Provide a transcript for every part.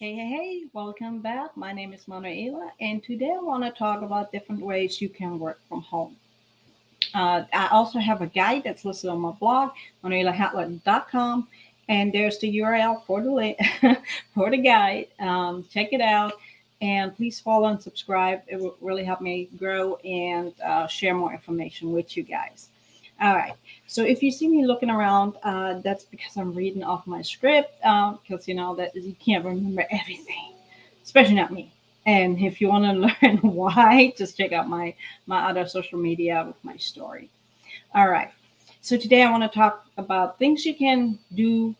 Hey, welcome back. My name is Manuela, and today I want to talk about different ways you can work from home. I also have a guide that's listed on my blog, manuelahatler.com, and there's the URL for the link for the guide. Check it out, and please follow and subscribe. It will really help me grow and share more information with you guys. All right. So if you see me looking around, that's because I'm reading off my script. Because you know that you can't remember everything, especially not me. And if you want to learn why, just check out my other social media with my story. All right. So today I want to talk about things you can do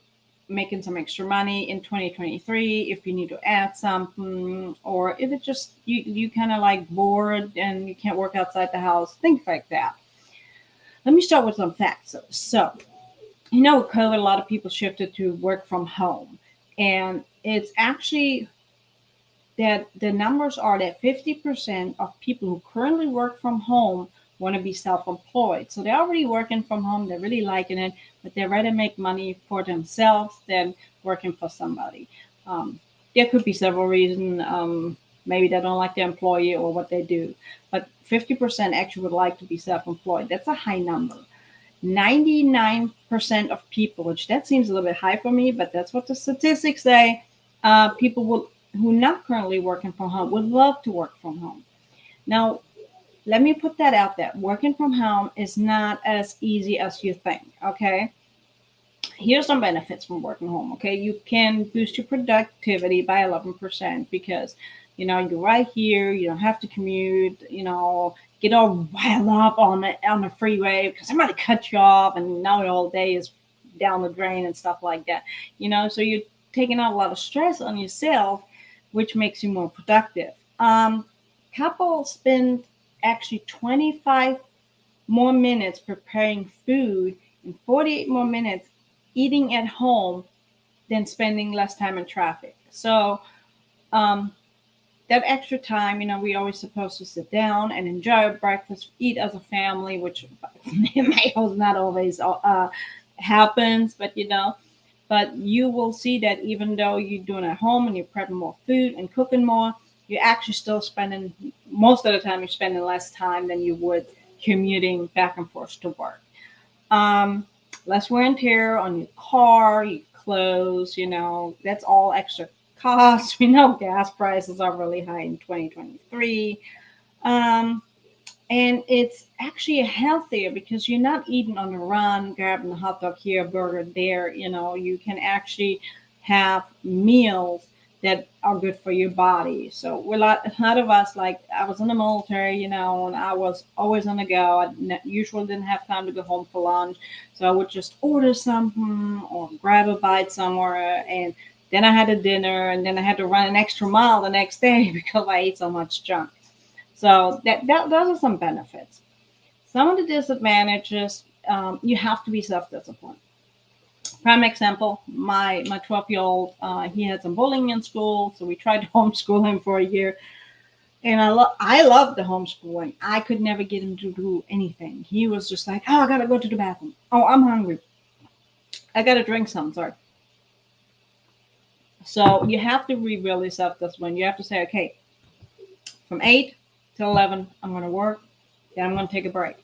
making some extra money in 2023 if you need to add something, or if it's just you kind of like bored and you can't work outside the house, things like that. Let me start with some facts. With COVID, a lot of people shifted to work from home. And it's actually that the numbers are that 50% of people who currently work from home want to be self-employed. So they're already working from home, they're really liking it, but they'd rather make money for themselves than working for somebody. Um, there could be several reasons. Maybe they don't like their employee or what they do, but 50% actually would like to be self-employed. That's a high number. 99% of people, which that seems a little bit high for me, but that's what the statistics say. People will, who not currently working from home would love to work from home. Now, let me put that out there. Working from home is not as easy as you think. Okay, here's some benefits from working home. Okay, you can boost your productivity by 11% because you're right here. You don't have to commute. Get all riled up on the freeway because somebody cut you off, and now the whole day is down the drain and stuff like that. So you're taking out a lot of stress on yourself, which makes you more productive. Couples spend actually 25 more minutes preparing food and 48 more minutes eating at home than spending less time in traffic. So um, that extra time, we always supposed to sit down and enjoy a breakfast, eat as a family, which in my house not always happens, but you will see that even though you're doing it at home and you're prepping more food and cooking more, you're actually still spending most of the time you're spending less time than you would commuting back and forth to work. Um, Less wear and tear on your car, your clothes, that's all extra costs. We know gas prices are really high in 2023. Um, and it's actually healthier because you're not eating on the run, grabbing a hot dog here, a burger there. You can actually have meals that are good for your body. So a lot of us, like I was in the military, and I was always on the go. Usually didn't have time to go home for lunch, so I would just order something or grab a bite somewhere, and then I had a dinner, and then I had to run an extra mile the next day because I ate so much junk. So that those are some benefits. Some of the disadvantages, you have to be self-disciplined. Prime example, my 12-year-old, he had some bullying in school, so we tried to homeschool him for a year, and I loved the homeschooling. I could never get him to do anything. He was just like, oh, I gotta go to the bathroom. Oh, I'm hungry. I gotta drink some. Sorry. So you have to be really self-disciplined. You have to say, okay, from 8 to 11, I'm gonna work. Then I'm gonna take a break.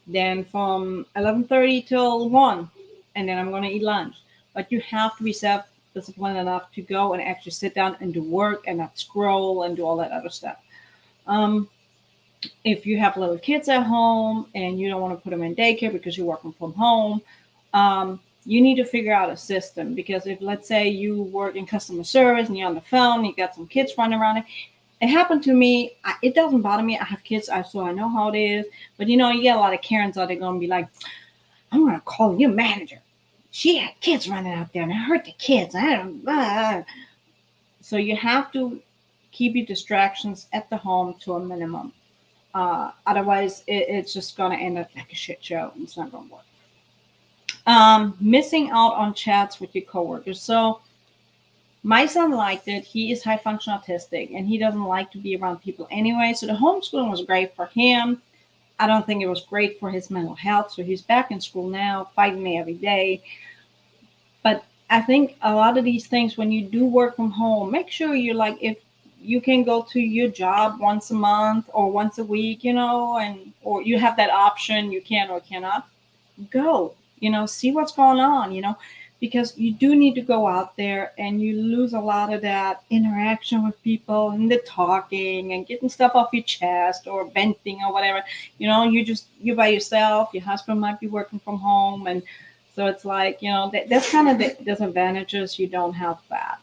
Then from 11:30 till 1, and then I'm going to eat lunch. But you have to be self-disciplined enough to go and actually sit down and do work and not scroll and do all that other stuff. Um, if you have little kids at home and you don't want to put them in daycare because you're working from home, you need to figure out a system. Because if, let's say, you work in customer service and you're on the phone, you got some kids running around, it happened to me. It doesn't bother me. I have kids, so I know how it is. But you get a lot of Karens out there going to be like, I'm going to call your manager. She had kids running out there and it hurt the kids. I don't. So you have to keep your distractions at the home to a minimum. Otherwise, it's just going to end up like a shit show. And it's not going to work. Missing out on chats with your coworkers. So my son liked it. He is high function autistic and he doesn't like to be around people anyway. So the homeschooling was great for him. I don't think it was great for his mental health. So he's back in school now, fighting me every day. But I think a lot of these things, when you do work from home, make sure you like, if you can go to your job once a month or once a week, and or you have that option, you can or cannot go, see what's going on, because you do need to go out there and you lose a lot of that interaction with people and the talking and getting stuff off your chest or venting or whatever. You're by yourself, your husband might be working from home, and so it's like, that's kind of the disadvantages. You don't have that,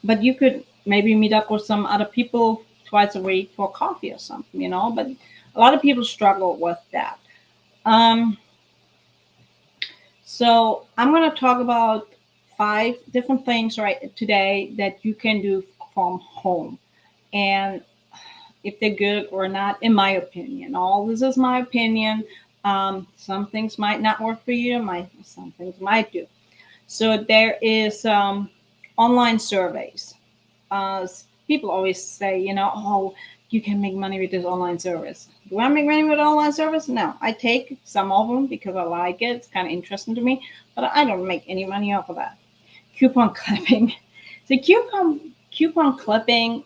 but you could maybe meet up with some other people twice a week for coffee or something, but a lot of people struggle with that. um, so I'm going to talk about 5 different things right today that you can do from home, and if they're good or not, in my opinion. All this is my opinion. Some things might not work for you. Some things might do. So there is online surveys. People always say, oh, you can make money with this online service. Do I make money with online service? No, I take some of them because I like it. It's kind of interesting to me, but I don't make any money off of that. Coupon clipping. The coupon clipping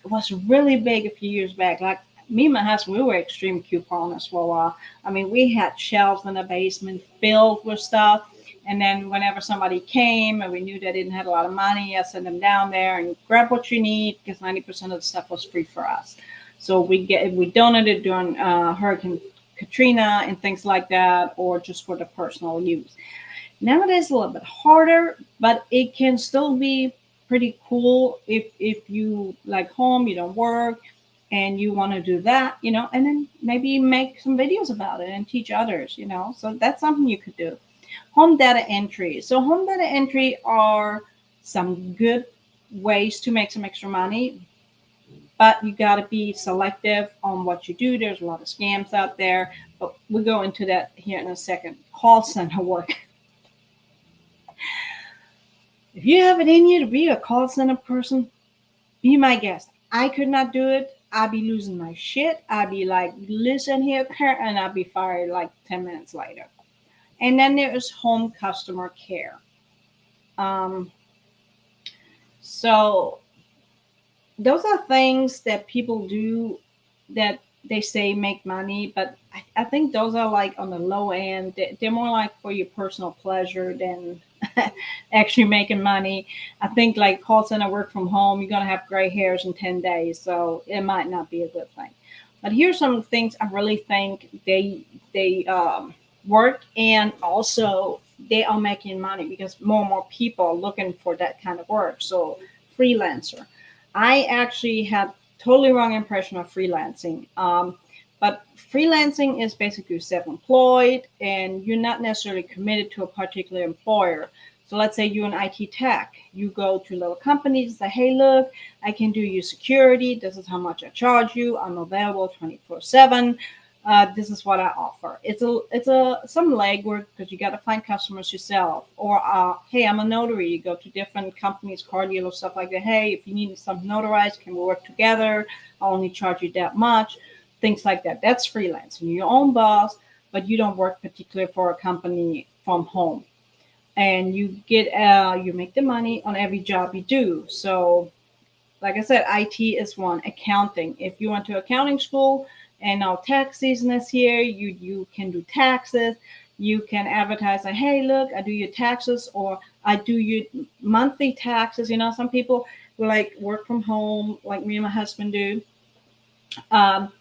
was really big a few years back. Like me and my husband, we were extreme couponers for a while. I mean, we had shelves in the basement filled with stuff. And then whenever somebody came and we knew they didn't have a lot of money, I sent them down there and grab what you need, because 90% of the stuff was free for us. So we donated during Hurricane Katrina and things like that, or just for the personal use. Nowadays, a little bit harder, but it can still be pretty cool if you like home, you don't work, and you want to do that, and then maybe make some videos about it and teach others, So that's something you could do. Home data entry. So home data entry are some good ways to make some extra money, but you got to be selective on what you do. There's a lot of scams out there, but we'll go into that here in a second. Call center work. If you have it in you to be a call center person, be my guest. I could not do it. I'd be losing my shit. I'd be like, listen here, Kurt, and I'd be fired like 10 minutes later. And then there is home customer care. Um, so those are things that people do that they say make money, but I think those are like on the low end. They're more like for your personal pleasure than actually making money. I think like call center work from home, you're gonna have gray hairs in 10 days, so it might not be a good thing. But here's some things I really think they work, and also they are making money because more and more people are looking for that kind of work. So freelancer. I actually had totally wrong impression of freelancing. But freelancing is basically self-employed, and you're not necessarily committed to a particular employer. So let's say you're an IT tech. You go to little companies and say, hey, look, I can do your security. This is how much I charge you. I'm available 24/7. This is what I offer. It's a some legwork because you got to find customers yourself. Or hey, I'm a notary. You go to different companies, car dealers, stuff like that. Hey, if you need something notarized, can we work together? I'll only charge you that much. Things like that. That's freelancing. You're your own boss, but you don't work particularly for a company from home. And you make the money on every job you do. So like I said, IT is one. Accounting. If you went to accounting school and now tax season is here, you can do taxes. You can advertise like, hey, look, I do your taxes, or I do your monthly taxes. Some people like work from home, like me and my husband do. Um,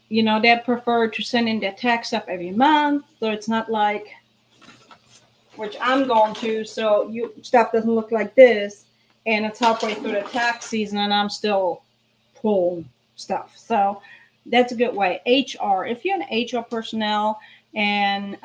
they prefer to send in their tax stuff every month, so it's not like, which I'm going to, so you stuff doesn't look like this, and it's halfway through the tax season, and I'm still pulling stuff. So that's a good way. HR. If you're an HR personnel, and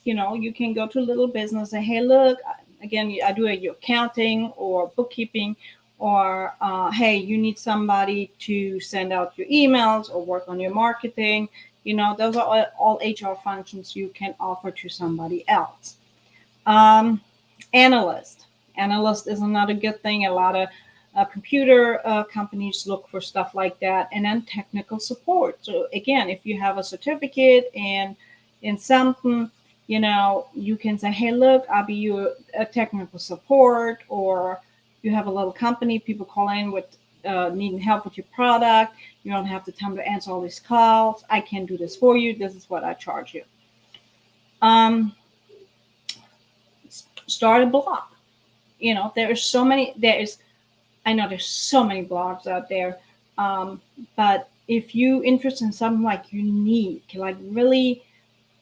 you can go to a little business and say, hey, look, again, I do your accounting or bookkeeping, or hey, you need somebody to send out your emails or work on your marketing. Those are all HR functions you can offer to somebody else. Um, analyst. Analyst is another good thing. A lot of computer companies look for stuff like that. And then technical support. So again, if you have a certificate in something, You can say, hey, look, I'll be your technical support, or you have a little company, people call in with needing help with your product. You don't have the time to answer all these calls. I can do this for you. This is what I charge you. Um, Start a blog. I know there's so many blogs out there. But if you interested in something like unique, like really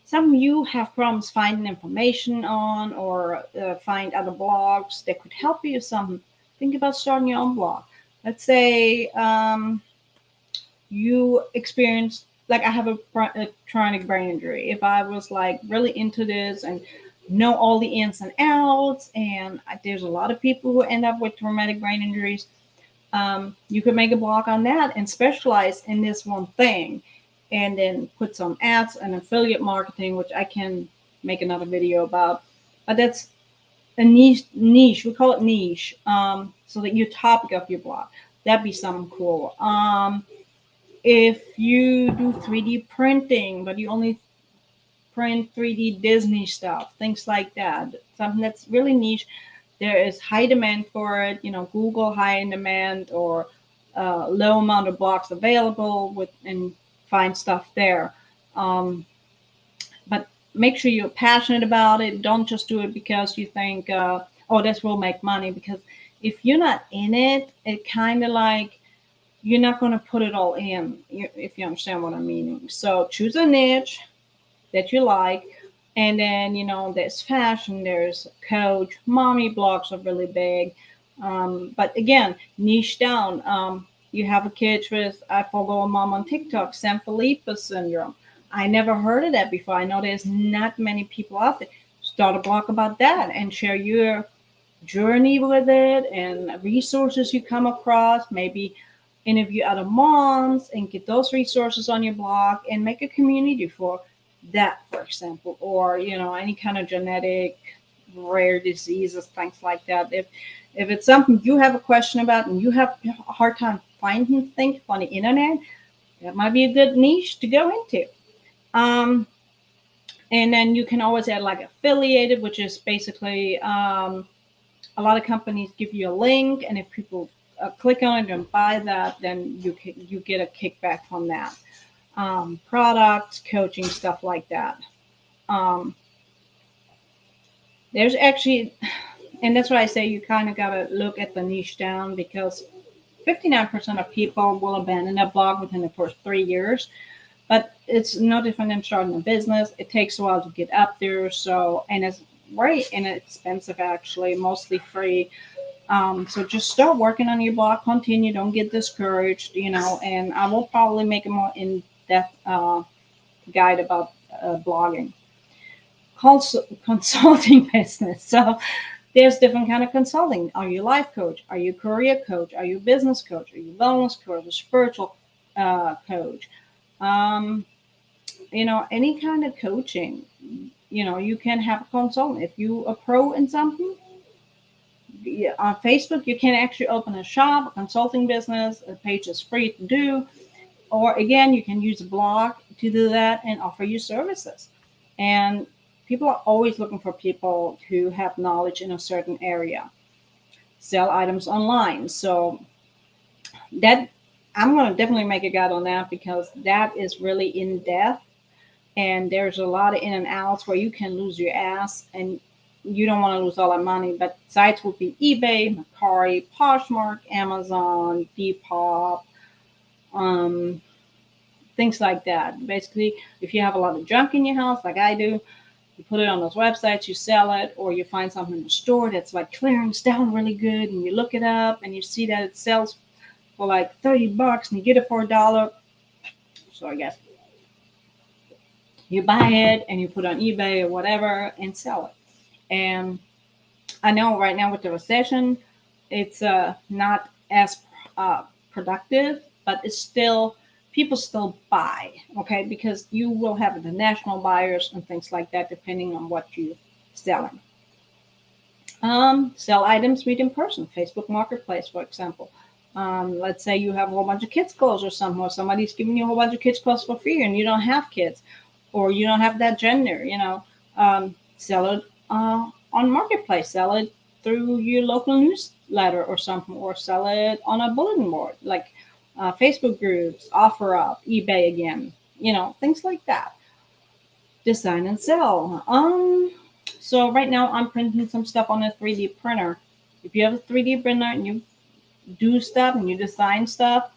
some you have problems finding information on, or find other blogs that could help you with something, think about starting your own blog. Let's say you experience, like I have a chronic brain injury. If I was like really into this and know all the ins and outs, and there's a lot of people who end up with traumatic brain injuries, you could make a blog on that and specialize in this one thing, and then put some ads and affiliate marketing, which I can make another video about. But that's a niche. We call it niche. So that your topic of your blog, that'd be something cool. If you do 3D printing, but you only print 3D Disney stuff, things like that, something that's really niche, there is high demand for it. Google high in demand, or low amount of blocks available with, and find stuff there. Um, but make sure you're passionate about it. Don't just do it because you think, oh, this will make money. Because if you're not in it, it kind of like you're not going to put it all in. If you understand what I'm meaning. So choose a niche that you like. And then, there's fashion, there's coach, mommy blogs are really big. But again, niche down. You have a kid with, I follow a mom on TikTok, Sanfilippo syndrome. I never heard of that before. I know there's not many people out there. Start a blog about that and share your journey with it and resources you come across. Maybe interview other moms and get those resources on your blog, and make a community for that, for example, or any kind of genetic rare diseases, things like that. If it's something you have a question about and you have a hard time finding things on the internet, that might be a good niche to go into. um, and then you can always add like affiliated, which is basically, a lot of companies give you a link, and if people click on it and buy that, then you get a kickback from that. Products, coaching, stuff like that. Um, there's actually, and that's why I say you kind of got to look at the niche down, because 59% of people will abandon their blog within the first 3 years. But it's no different than starting a business. It takes a while to get up there. So, and it's very inexpensive, actually, mostly free. So just start working on your blog, continue, don't get discouraged, and I will probably make a more in-depth guide about blogging. Consulting business. So there's different kind of consulting. Are you a life coach? Are you a career coach? Are you a business coach? Are you a wellness coach? A spiritual coach? Um, any kind of coaching. You can have a consultant. If you a pro in something, on Facebook, you can actually open a shop, a consulting business. A page is free to do. Or again, you can use a blog to do that and offer you services. And people are always looking for people who have knowledge in a certain area. Sell items online. So that I'm going to definitely make a guide on that, because that is really in depth, and there's a lot of in and outs where you can lose your ass, and you don't want to lose all that money. But sites would be eBay, Mercari, Poshmark, Amazon, Depop, um, things like that. Basically, if you have a lot of junk in your house, like I do, you put it on those websites, you sell it, or you find something in the store that's like clearance down really good, and you look it up and you see that it sells for like $30 and you get it for $1. So I guess you buy it and you put it on eBay or whatever and sell it. And I know right now with the recession, it's not as productive, but it's still, people still buy, okay, because you will have international buyers and things like that depending on what you're selling. Sell items, read in person, Facebook Marketplace, for example. Let's say you have a whole bunch of kids' clothes or something, or somebody's giving you a whole bunch of kids' clothes for free and you don't have kids, or you don't have that gender. Sell it on marketplace. Sell it through your local newsletter or something, or sell it on a bulletin board like Facebook groups, OfferUp, eBay again. Things like that. Design and sell. So right now I'm printing some stuff on a 3D printer. If you have a 3D printer and you do stuff and you design stuff,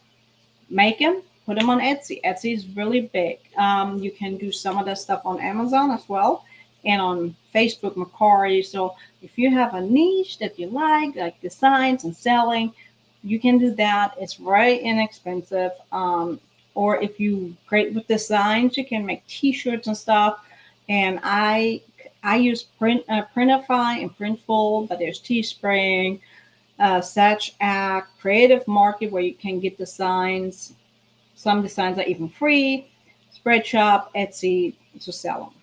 make them, put them on Etsy. Etsy is really big. You can do some of that stuff on Amazon as well, and on Facebook, Macquarie. So if you have a niche that you like designs and selling, you can do that. It's very inexpensive. Or if you great with designs, you can make T-shirts and stuff. And I use Printify and Printful, but there's Teespring, Satch Act, Creative Market, where you can get designs. Some designs are even free. Spreadshop, Etsy to sell them.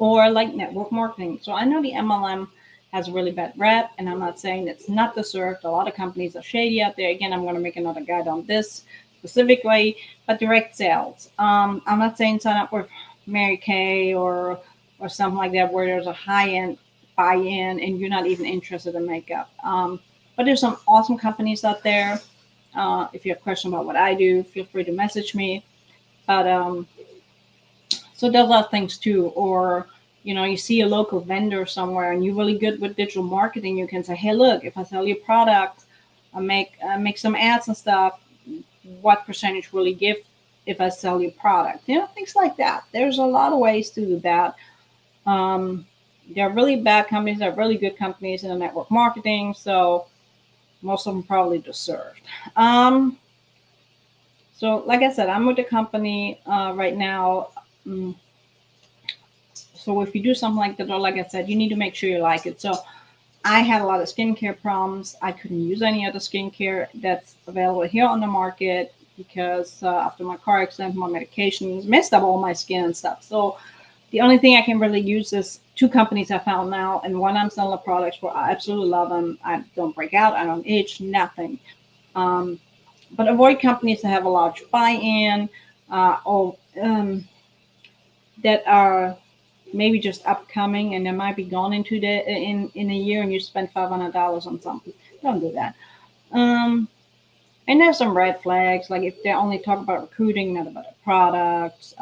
Or like network marketing. So I know the MLM has a really bad rep, and I'm not saying it's not deserved. A lot of companies are shady out there. Again, I'm going to make another guide on this specifically, but direct sales. I'm not saying sign up with Mary Kay or something like that where there's a high end buy-in and you're not even interested in makeup. But there's some awesome companies out there. If you have questions about what I do, feel free to message me. But so there's a lot of things too. Or you see a local vendor somewhere and you're really good with digital marketing. You can say, hey, look, if I sell you product, I make some ads and stuff. What percentage will you give if I sell you product? Things like that. There's a lot of ways to do that. There are really bad companies. There are really good companies in the network marketing. So most of them probably deserved. So like I said, I'm with the company right now. Mm, So if you do something like that, or like I said, you need to make sure you like it. So I had a lot of skincare problems. I couldn't use any other skincare that's available here on the market because after my car accident, my medications messed up all my skin and stuff. So the only thing I can really use is two companies I found now, and one I'm selling the products for. I absolutely love them. I don't break out. I don't itch. Nothing. Um, but avoid companies that have a large buy-in or that are maybe just upcoming and they might be gone in a year and you spend $500 on something. Don't do that. Um, and there's some red flags, like if they only talk about recruiting, not about the products.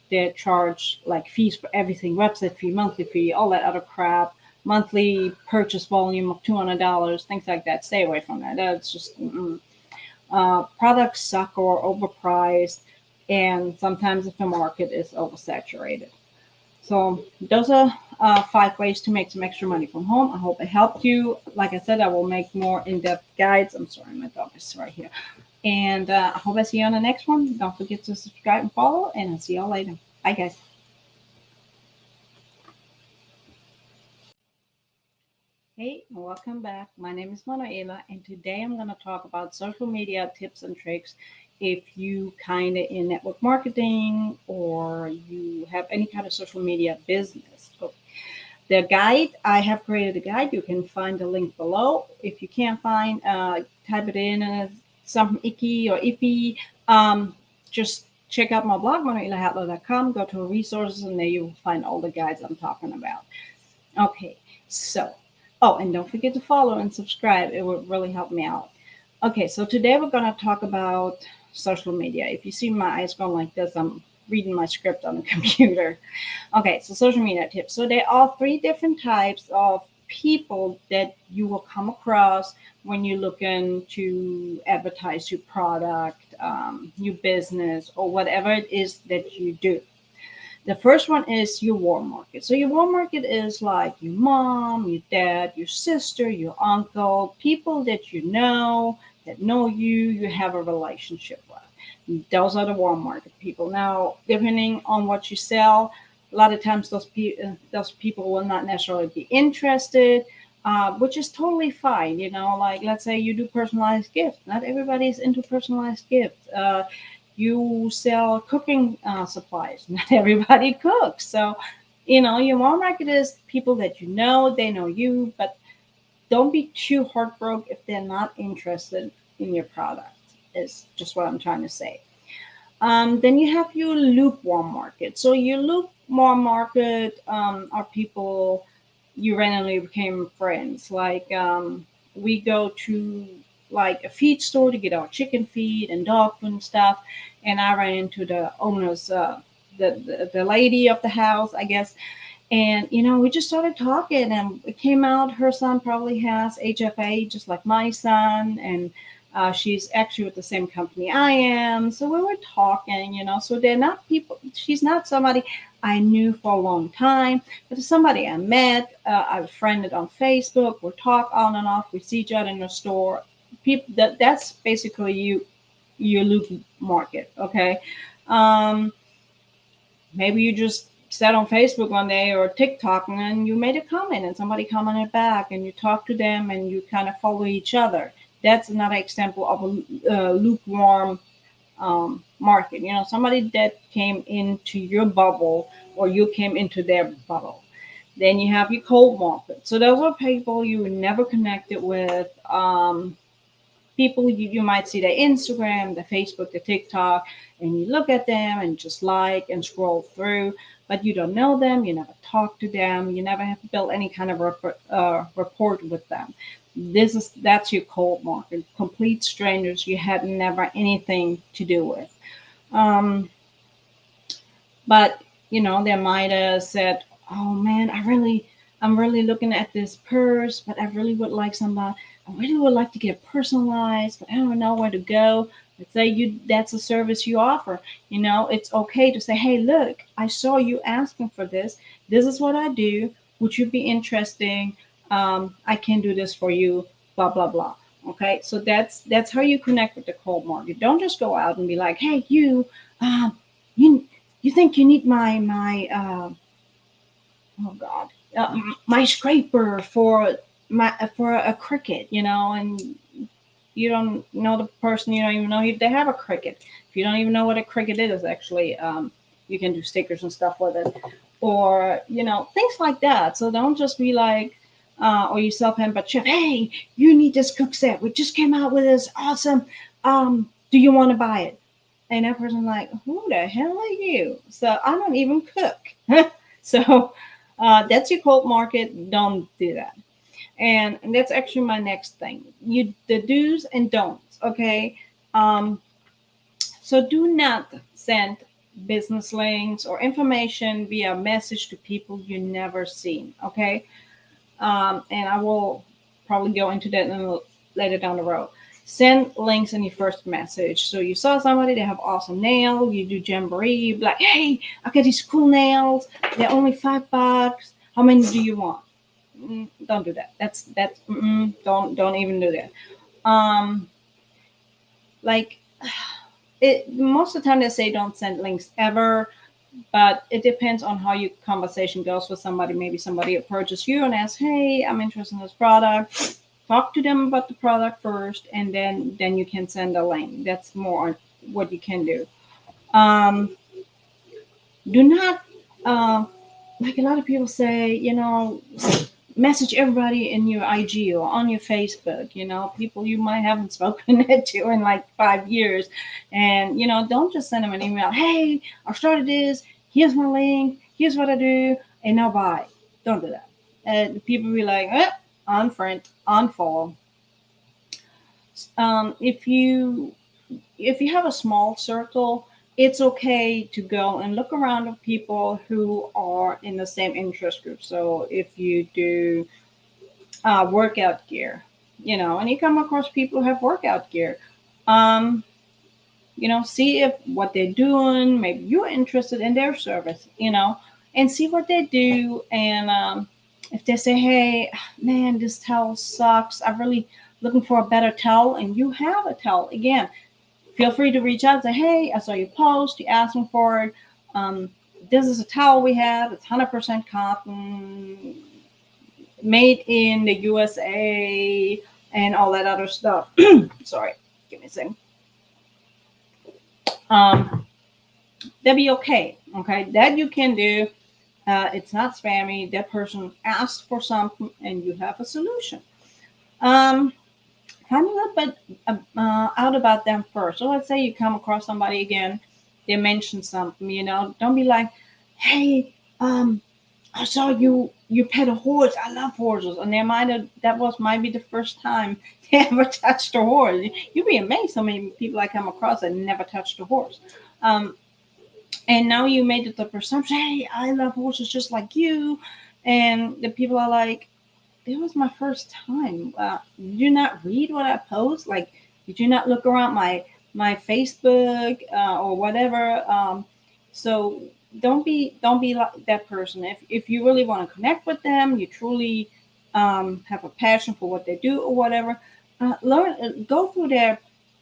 They charge like fees for everything, website fee, monthly fee, all that other crap, monthly purchase volume of $200, things like that. Stay away from that. That's just products suck or overpriced, and sometimes if the market is oversaturated. So those are 5 ways to make some extra money from home. I hope it helped you. Like I said, I will make more in-depth guides. I'm sorry, my dog is right here. And I hope I see you on the next one. Don't forget to subscribe and follow, and I'll see y'all later. Bye, guys. Hey, welcome back. My name is Manuela, and today I'm going to talk about social media tips and tricks if you kind of in network marketing or you have any kind of social media business. So the guide, I have created a guide. You can find the link below. If you can't find, type it in something icky or iffy. Just check out my blog, manuelahatler.com. Go to resources, and there you will find all the guides I'm talking about. Okay, so, oh, and don't forget to follow and subscribe. It would really help me out. Okay, so today we're going to talk about social media. If you see my eyes going like this, I'm reading my script on the computer. Okay, so social media tips. So there are 3 different types of people that you will come across when you're looking to advertise your product, your business, or whatever it is that you do. The first one is your warm market. So your warm market is like your mom, your dad, your sister, your uncle, people that that know you, you have a relationship with. Those are the warm market people. Now, depending on what you sell, a lot of times those people will not necessarily be interested, which is totally fine. Like let's say you do personalized gifts. Not everybody is into personalized gifts. You sell cooking supplies. Not everybody cooks. So, your warm market is people that they know you, but don't be too heartbroken if they're not interested in your product, is just what I'm trying to say. Then you have your lukewarm market. So your more market are people you randomly became friends. Like we go to like a feed store to get our chicken feed and dog food and stuff, and I ran into the owner's, the lady of the house, I guess, and we just started talking, and it came out her son probably has HFA just like my son, and she's actually with the same company I am. So we were talking, So they're not people. She's not somebody I knew for a long time, but it's somebody I met. I've friended on Facebook. We talk on and off. We see each other in the store. People that's basically your loop market. Okay. Um, Maybe you just sat on Facebook one day or TikTok and you made a comment and somebody commented back and you talk to them and you kind of follow each other. That's another example of a lukewarm market. Somebody that came into your bubble or you came into their bubble. Then you have your cold market. So those are people you never connected with. People you might see their Instagram, the Facebook, the TikTok, and you look at them and just like and scroll through, but you don't know them, you never talk to them, you never have built any kind of rapport with them. That's your cold market, complete strangers you had never anything to do with. Um, but they might have said, "Oh man, I'm really looking at this purse, but I really would like somebody. I really would like to get personalized, but I don't know where to go." Let's say that's a service you offer. It's okay to say, "Hey, look, I saw you asking for this. This is what I do. Would you be interesting? I can do this for you." Blah blah blah. Okay, so that's how you connect with the cold market. Don't just go out and be like, "Hey, you you think you need my oh god my scraper for a cricket, and you don't know the person, you don't even know if they have a cricket. If you don't even know what a cricket is, actually, you can do stickers and stuff with it, or things like that. So don't just be like, or you self-hand but chef, "Hey, you need this cook set. We just came out with this awesome. Do you want to buy it?" And that person's like, "Who the hell are you?" So I don't even cook. So that's your cold market. Don't do that. And that's actually my next thing. The do's and don'ts. Okay. Um, so do not send business links or information via message to people you never seen. Okay. And I will probably go into that later down the road. Send links in your first message. So you saw somebody, they have awesome nails, you do jamboree, you be like, "Hey, I got these cool nails. They're only $5. How many do you want?" Don't do that. Don't even do that. Um, like it most of the time they say don't send links ever, but it depends on how your conversation goes with somebody. Maybe somebody approaches you and asks, "Hey, I'm interested in this product." Talk to them about the product first, and then you can send a link. That's more what you can do. Um, do not like a lot of people say, message everybody in your IG or on your Facebook, people you might haven't spoken to in like 5 years. And, don't just send them an email. "Hey, I started this. Here's my link. Here's what I do. And now bye." Don't do that. And people be like, unfriend, unfollow. If you have a small circle, it's okay to go and look around with people who are in the same interest group. So if you do workout gear, and you come across people who have workout gear, um, see if what they're doing, maybe you're interested in their service, and see what they do. And if they say, "Hey, man, this towel sucks. I'm really looking for a better towel," and you have a towel, again, feel free to reach out and say, "Hey, I saw your post. You asked me for it. Um, this is a towel we have. It's 100% cotton, made in the USA," and all that other stuff. Sorry, give me a second. Um, that'd be okay. Okay, that you can do. It's not spammy. That person asked for something, and you have a solution. Um, Find a little bit out about them first. So let's say you come across somebody again, they mention something. Don't be like, hey, I saw you pet a horse. I love horses, and might be the first time they ever touched a horse. You'd be amazed how many people I come across that never touched a horse. Um, and now you made it the perception. Hey, I love horses just like you, and the people are like, it was my first time. Did you not read what I post? Like, did you not look around my Facebook or whatever? So don't be like that person. If you really want to connect with them, you truly have a passion for what they do or whatever. Go through their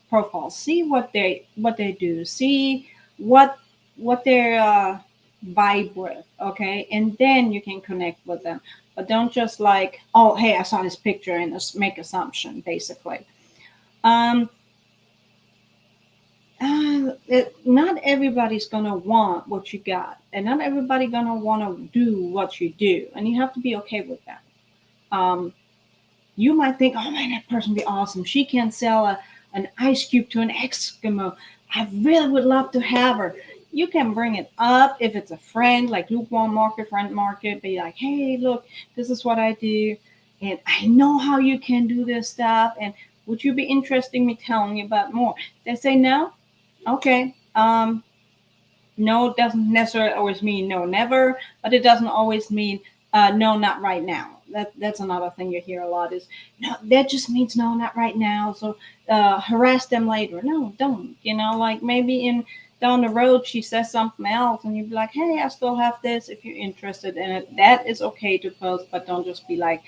profile, see what they do, see what what they vibe with, okay, and then you can connect with them. But don't just like, oh, hey, I saw this picture and just make assumption, basically. Um, not everybody's gonna want what you got, and not everybody gonna want to do what you do, and you have to be okay with that. Um, you might think, oh man, that person would be awesome. She can sell an ice cube to an Eskimo. I really would love to have her. You can bring it up if it's a friend, like lukewarm market, friend market. Be like, hey, look, this is what I do, and I know how you can do this stuff. And would you be interested in me telling you about more? They say no. Okay. No doesn't necessarily always mean no, never, but it doesn't always mean no, not right now. That's another thing you hear a lot is no, that just means no, not right now. So harass them later. No, don't. Like maybe in down the road she says something else, and you'd be like, hey, I still have this. If you're interested in it, that is okay to post, but don't just be like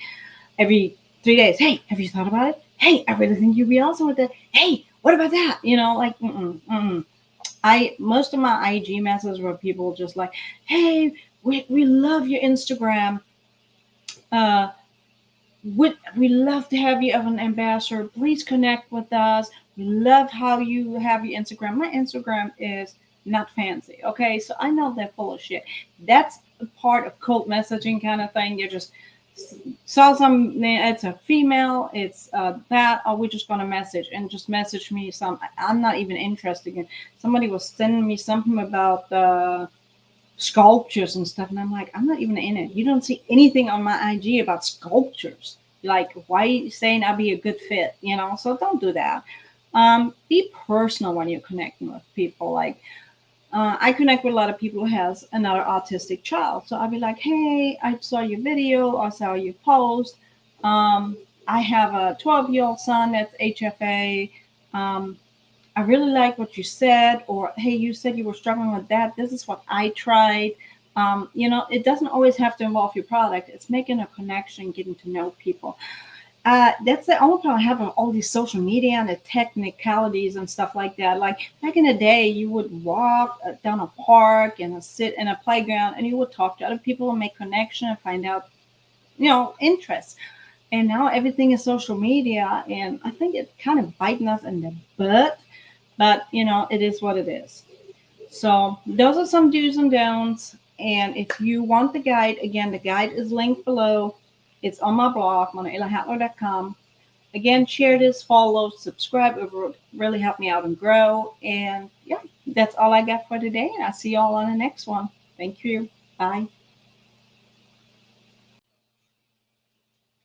every 3 days. Hey, have you thought about it? Hey, I really think you'd be awesome with that. Hey, what about that? Like I most of my IG messages were people just like, "Hey, we love your Instagram. Uh, we love to have you as an ambassador. Please connect with us. We love how you have your Instagram. My Instagram is not fancy, okay? So I know they're full of shit. That's a part of cult messaging kind of thing. You just saw some, it's a female, it's that, or we're just gonna message and just message me some. I'm not even interested in. Somebody was sending me something about sculptures and stuff, and I'm like, I'm not even in it. You don't see anything on my IG about sculptures. Like, why are you saying I'd be a good fit? So don't do that. Be personal when you're connecting with people. Like, I connect with a lot of people who has another autistic child. So I'll be like, hey, I saw your video, I saw your post. I have a 12-year-old son that's HFA. Um, I really like what you said, or hey, you said you were struggling with that. This is what I tried. It doesn't always have to involve your product. It's making a connection, getting to know people. That's the only problem I have with all these social media and the technicalities and stuff like that. Like back in the day, you would walk down a park and sit in a playground, and you would talk to other people and make connection and find out, interests. And now everything is social media, and I think it's kind of biting us in the butt. But it is what it is. So those are some do's and don'ts. And if you want the guide, again, the guide is linked below. It's on my blog, monailahatler.com. Again, share this, follow, subscribe. It would really help me out and grow. And yeah, that's all I got for today. And I'll see you all on the next one. Thank you. Bye.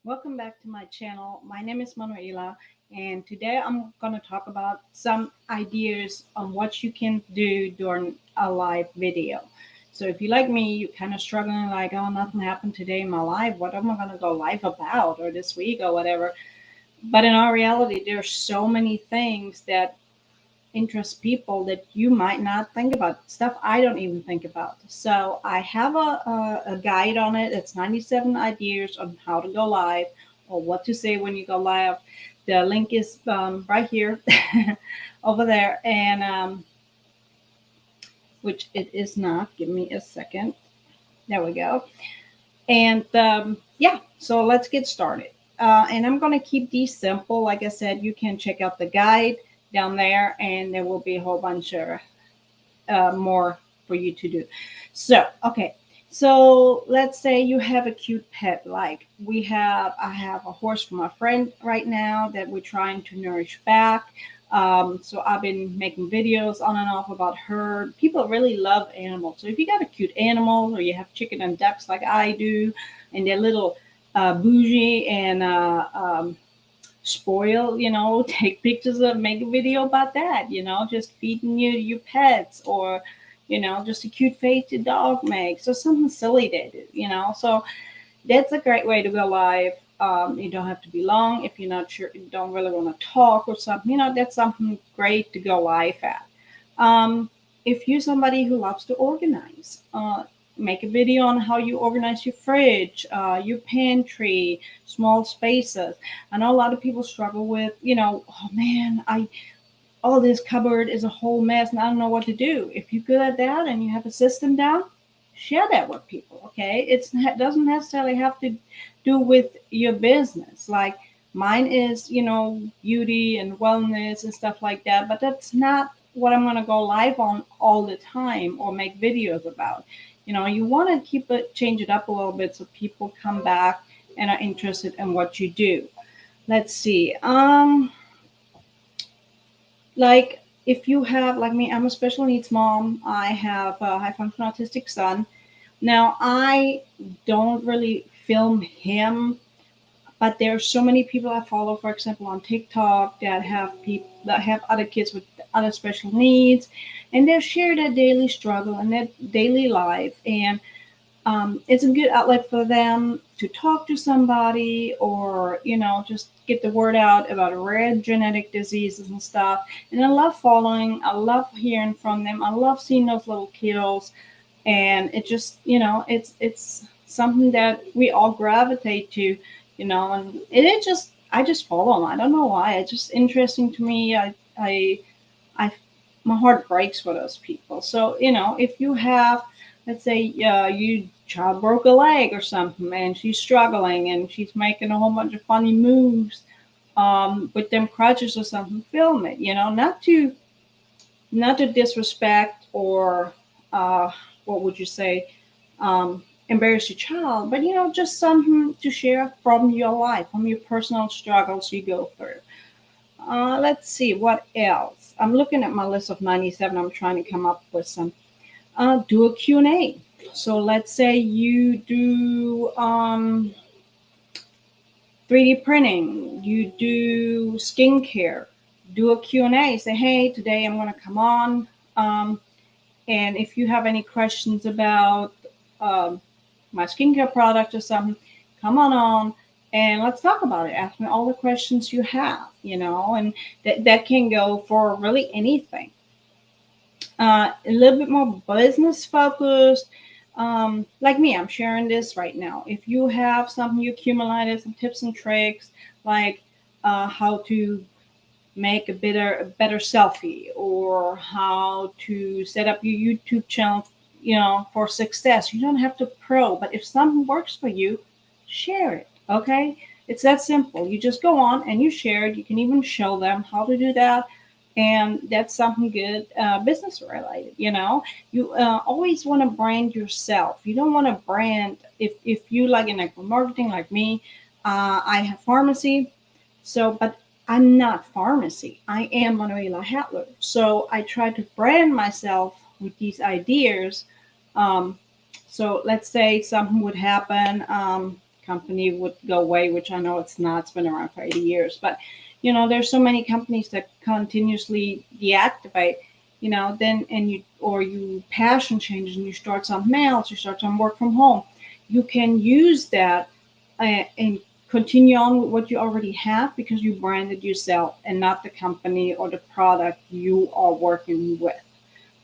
Welcome back to my channel. My name is Manuela, and today I'm going to talk about some ideas on what you can do during a live video. So if you like me, you're kind of struggling like, oh, nothing happened today in my life. What am I going to go live about or this week or whatever? But in our reality, there's so many things that interest people that you might not think about, stuff I don't even think about. So I have a guide on it. It's 97 ideas on how to go live or what to say when you go live. The link is right here over there, and which it is not. Give me a second. There we go. And yeah, so let's get started. And I'm going to keep these simple. Like I said, you can check out the guide down there, and there will be a whole bunch of more for you to do. So, okay. So let's say you have a cute pet. Like I have a horse from a friend right now that we're trying to nourish back. So I've been making videos on and off about her. People really love animals. So if you got a cute animal or you have chicken and ducks like I do, and they're little bougie and spoil, take pictures of, make a video about that, just feeding your pets, or, just a cute face your dog makes, or something silly they do, So that's a great way to go live. You don't have to be long if you're not sure, you don't really want to talk or something. That's something great to go live at. Um, if you're somebody who loves to organize, make a video on how you organize your fridge, your pantry, small spaces. I know a lot of people struggle with, oh man, I oh, this cupboard is a whole mess and I don't know what to do. If you're good at that and you have a system down, share that with people. Okay, it doesn't necessarily have to do with your business. Like mine is, beauty and wellness and stuff like that. But that's not what I'm gonna go live on all the time or make videos about. You want to keep it, change it up a little bit so people come back and are interested in what you do. Let's see. Like if you have, like me, I'm a special needs mom. I have a high functional autistic son. Now I don't really film him, but there are so many people I follow, for example, on TikTok that have people that have other kids with other special needs, and they share their daily struggle and their daily life. And it's a good outlet for them to talk to somebody, or just get the word out about rare genetic diseases and stuff. And I love following, I love hearing from them, I love seeing those little kiddos. And it just, it's something that we all gravitate to, and it just, I just follow them. I don't know why, it's just interesting to me. I My heart breaks for those people. So if you have, let's say, you child broke a leg or something, and she's struggling and she's making a whole bunch of funny moves with them crutches or something, film it. Not to disrespect or what would you say, embarrass your child, but just something to share from your life, from your personal struggles you go through. Let's see what else. I'm looking at my list of 97. I'm trying to come up with some. Do a Q&A. So let's say you do 3D printing, you do skincare, do a Q&A. Say, hey, today I'm going to come on. And if you have any questions about um, my skincare product or something, come on and let's talk about it. Ask me all the questions you have, and that can go for really anything. A little bit more business focused. Like me, I'm sharing this right now. If you have something you accumulated, some tips and tricks, like how to make a better selfie, or how to set up your YouTube channel, for success. You don't have to pro, but if something works for you, share it. Okay, it's that simple. You just go on and you share it. You can even show them how to do that, and that's something good, business related. You always want to brand yourself. You don't want to brand, if you like in network marketing like me. I have Farmasi, so, but I'm not Farmasi. I am Manuela Hatler. So I try to brand myself with these ideas. Um, so let's say something would happen, company would go away, which I know it's not. It's been around for 80 years. But, there's so many companies that continuously deactivate, then, and you passion changes and you start something else, you start some work from home. You can use that and continue on with what you already have, because you branded yourself and not the company or the product you are working with.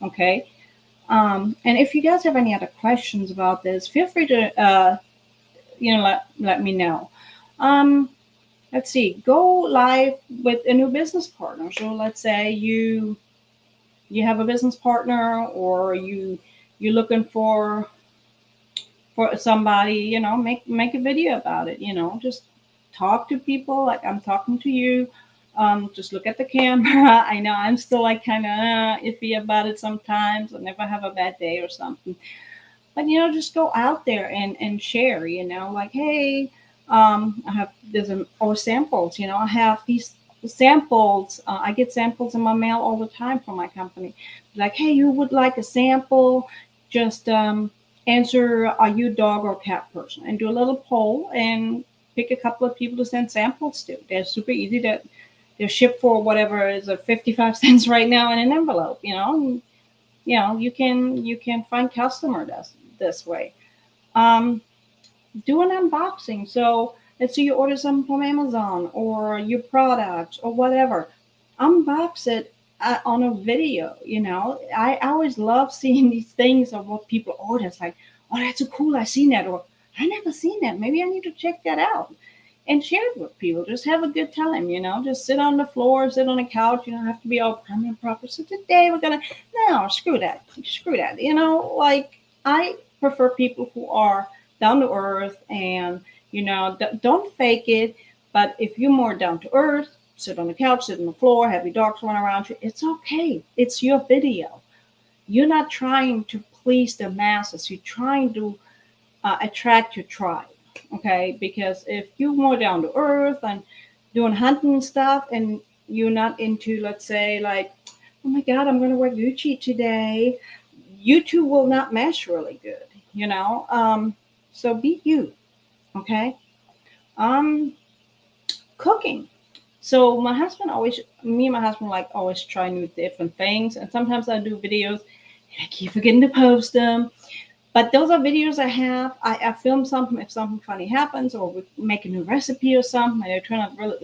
Okay. And if you guys have any other questions about this, feel free to, let me know. Um, let's see, go live with a new business partner. So let's say you have a business partner, or you're looking for somebody, make a video about it, just talk to people like I'm talking to you. Just look at the camera. I know I'm still like kind of iffy about it sometimes. I never have a bad day or something, but just go out there and share, like, hey, I have, there's or samples, I have these samples. I get samples in my mail all the time from my company. Like, hey, you would like a sample? Just answer, are you a dog or cat person? And do a little poll and pick a couple of people to send samples to. They're super easy to they're shipped for whatever is a 55 cents right now in an envelope, and, you can find customer this way. Um, do an unboxing. So let's say you order something from Amazon or your products or whatever. Unbox it on a video. I always love seeing these things of what people order. It's like, oh, that's so cool. I seen that, or I never seen that. Maybe I need to check that out and share it with people. Just have a good time. Just sit on the floor, sit on the couch. You don't have to be all prim and proper. So today we're gonna no, screw that, screw that. Like I prefer people who are down to earth and don't fake it. But if you're more down to earth, sit on the couch, sit on the floor, have your dogs run around you. It's okay. It's your video. You're not trying to please the masses. You're trying to attract your tribe. Okay, because if you're more down to earth and doing hunting stuff, and you're not into, let's say, like, oh my God, I'm going to wear Gucci today, you two will not mesh really good. So be you. Okay. Um, Cooking. So me and my husband like always try new different things, and sometimes I do videos and I keep forgetting to post them. But those are videos I have. I film something if something funny happens, or we make a new recipe or something, and it turn out really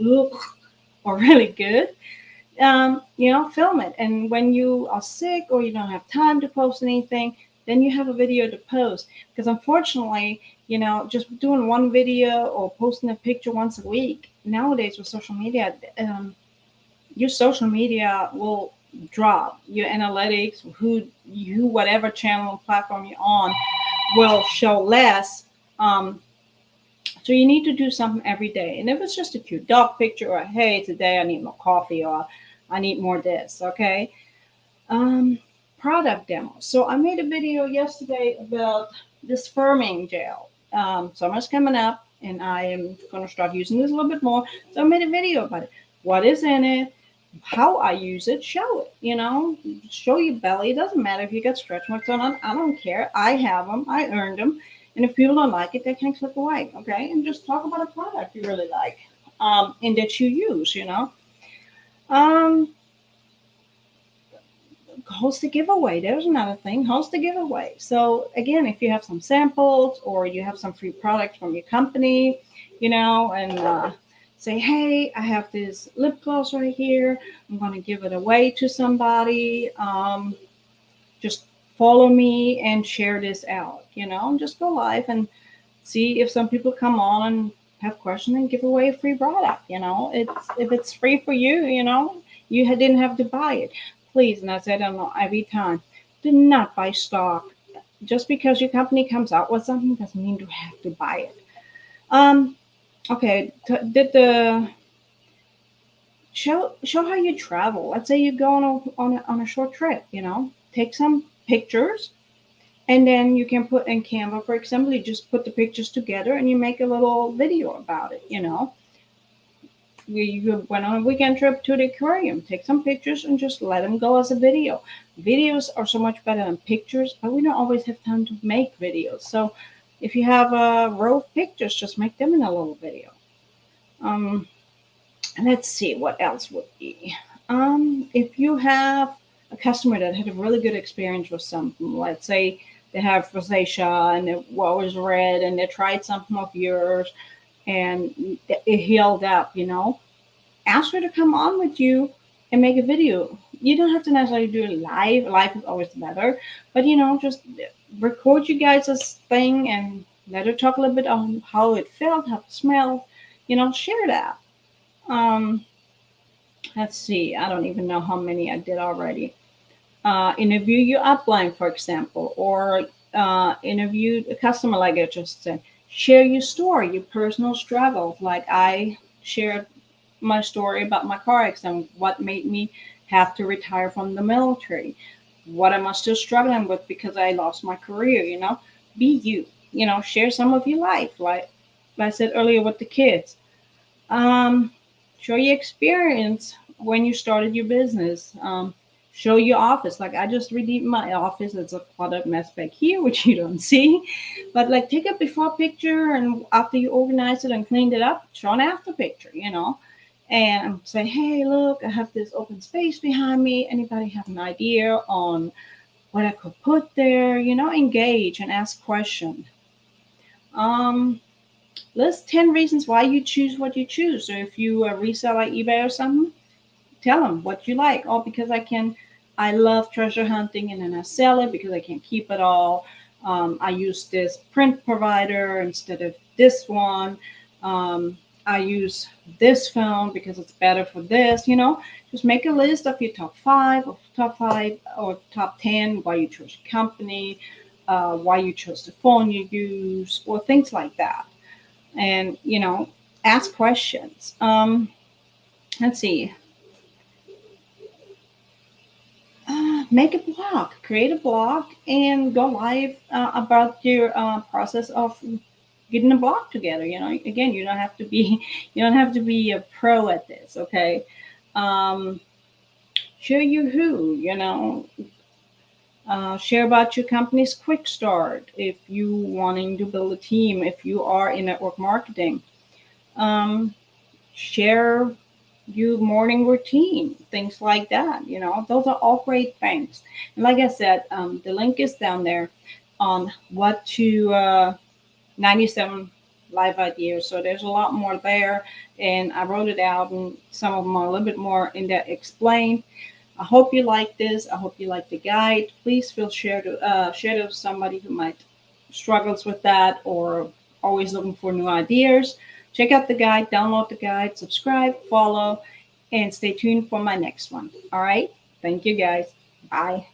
or really good. Film it. And when you are sick or you don't have time to post anything, then you have a video to post. Because unfortunately, just doing one video or posting a picture once a week nowadays with social media, your social media will drop. Your analytics, whatever channel and platform you're on, will show less. So you need to do something every day. And if it's just a cute dog picture, or hey, today I need more coffee, or I need more this, okay? Um, Product demos. So I made a video yesterday about this firming gel. Summer's coming up, and I am going to start using this a little bit more. So I made a video about it. What is in it? How I use it? Show it. Show your belly. It doesn't matter if you got stretch marks on. I don't care. I have them. I earned them. And if people don't like it, they can click away. Okay, and just talk about a product you really like, and that you use. Um, Host a giveaway. There's another thing. Host a giveaway. So again, if you have some samples or you have some free products from your company, and say, hey, I have this lip gloss right here. I'm going to give it away to somebody. Just follow me and share this out. And just go live and see if some people come on and have questions and give away a free product. If it's free for you, you didn't have to buy it. Please, and I said, I don't know, every time, do not buy stock. Just because your company comes out with something doesn't mean you have to buy it. Okay, did the show how you travel. Let's say you go on a short trip. Take some pictures, and then you can put in Canva, for example, you just put the pictures together and you make a little video about it. You went on a weekend trip to the aquarium, take some pictures and just let them go as a video. Videos are so much better than pictures, but we don't always have time to make videos. So if you have a row of pictures, just make them in a little video. Let's see what else would be. If you have a customer that had a really good experience with something, let's say they have rosacea and it was red and they tried something of yours and it healed up, ask her to come on with you and make a video. You don't have to necessarily do it live. Live is always better, but just record you guys' thing and let her talk a little bit on how it felt, how it smelled. Share that. Um, let's see. I don't even know how many I did already. Interview your upline, for example, or interview a customer, like I just said. Share your story, your personal struggles. Like I shared my story about my car accident, what made me have to retire from the military, what am I still struggling with because I lost my career. Be you. Share some of your life, like I said earlier with the kids. Um, Show your experience when you started your business. Show your office. Like I just redeemed my office. It's a cluttered mess back here, which you don't see. But like take a before picture, and after you organize it and cleaned it up, show an after picture, and say, hey, look, I have this open space behind me. Anybody have an idea on what I could put there? Engage and ask questions. Um, List 10 reasons why you choose what you choose. So if you resell like eBay or something, tell them what you like. Oh, because I love treasure hunting and then I sell it because I can't keep it all. I use this print provider instead of this one. I use this phone because it's better for this. Just make a list of your top five or top 10, why you chose your company, why you chose the phone you use, or things like that. And, ask questions. Let's see. Make a blog, create a blog, and go live about your process of getting a blog together. Again, you don't have to be you don't have to be a pro at this. Okay, um, share your who. Share about your company's quick start if you wanting to build a team. If you are in network marketing, um, share your morning routine, things like that. Those are all great things. And like I said, the link is down there on what to 97 live ideas. So there's a lot more there, and I wrote it out, and some of them are a little bit more in depth explained. I hope you like this. I hope you like the guide. Please feel share it with somebody who might struggles with that or always looking for new ideas. Check out the guide, download the guide, subscribe, follow, and stay tuned for my next one. All right. Thank you guys. Bye.